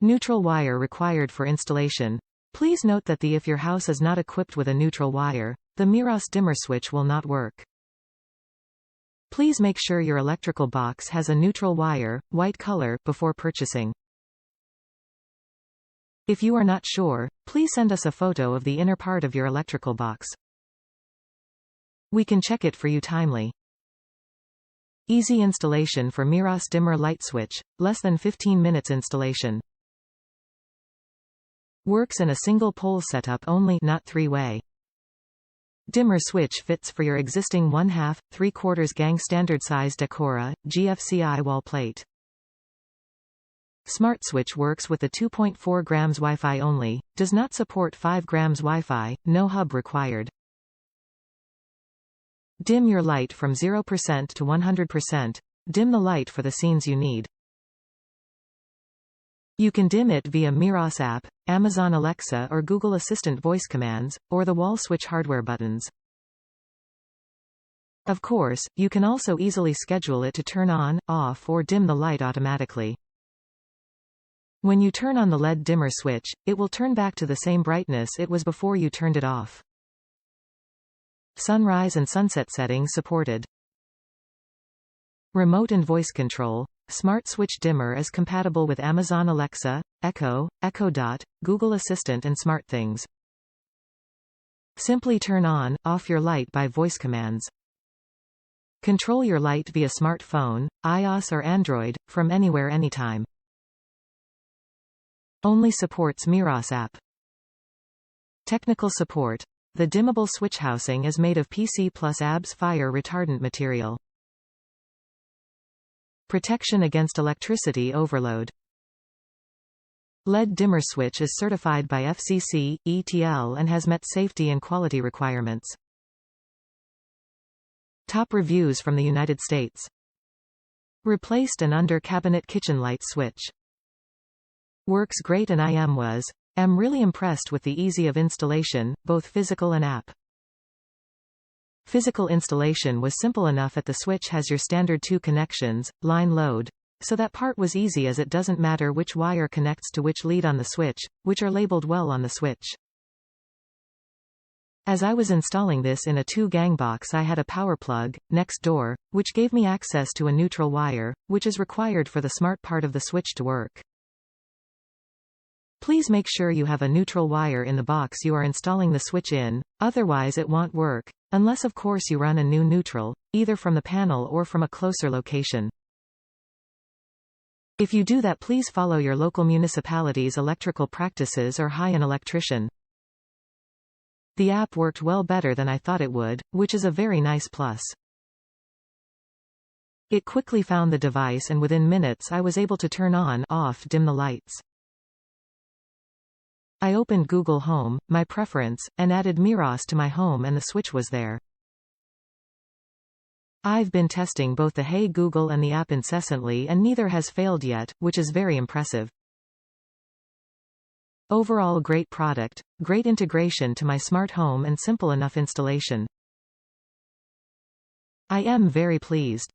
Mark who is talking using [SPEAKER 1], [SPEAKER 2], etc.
[SPEAKER 1] Neutral wire required for installation. Please note that if your house is not equipped with a neutral wire, the meross dimmer switch will not work. Please make sure your electrical box has a neutral wire, white color, before purchasing. If you are not sure, please send us a photo of the inner part of your electrical box. We can check it for you timely. Easy installation for meross dimmer light switch, less than 15 minutes installation. Works in a single pole setup only, not three-way. Dimmer switch fits for your existing 1/2, 3/4 gang standard size decora, gfci wall plate. Smart switch works with the 2.4 grams Wi-Fi only, does not support 5 grams Wi-Fi, no hub required. Dim your light from 0% to 100%. Dim the light for the scenes you need. You can dim it via meross app, Amazon Alexa or Google Assistant voice commands, or the wall switch hardware buttons. Of course, you can also easily schedule it to turn on, off or dim the light automatically. When you turn on the LED dimmer switch, it will turn back to the same brightness it was before you turned it off. Sunrise and sunset settings supported. Remote and voice control. Smart switch dimmer is compatible with Amazon Alexa, Echo, Echo Dot, Google Assistant and SmartThings. Simply turn on, off your light by voice commands. Control your light via smartphone, iOS or Android, from anywhere anytime. Only supports meross app. Technical support. The dimmable switch housing is made of pc+abs fire-retardant material. Protection against electricity overload. LED dimmer switch is certified by FCC, ETL and has met safety and quality requirements. Top reviews from the United States. Replaced an under-cabinet kitchen light switch. Works great and am really impressed with the ease of installation, both physical and app. Physical installation was simple enough at the switch has your standard 2 connections, line load, so that part was easy as it doesn't matter which wire connects to which lead on the switch, which are labeled well on the switch. As I was installing this in a 2-gang box I had a power plug, next door, which gave me access to a neutral wire, which is required for the smart part of the switch to work. Please make sure you have a neutral wire in the box you are installing the switch in, otherwise it won't work, unless of course you run a new neutral, either from the panel or from a closer location. If you do that, please follow your local municipality's electrical practices or hire an electrician. The app worked well better than I thought it would, which is a very nice plus. It quickly found the device and within minutes I was able to turn on, off, dim the lights. I opened Google Home, my preference, and added meross to my home and the switch was there. I've been testing both the Hey Google and the app incessantly and neither has failed yet, which is very impressive. Overall great product, great integration to my smart home and simple enough installation. I am very pleased.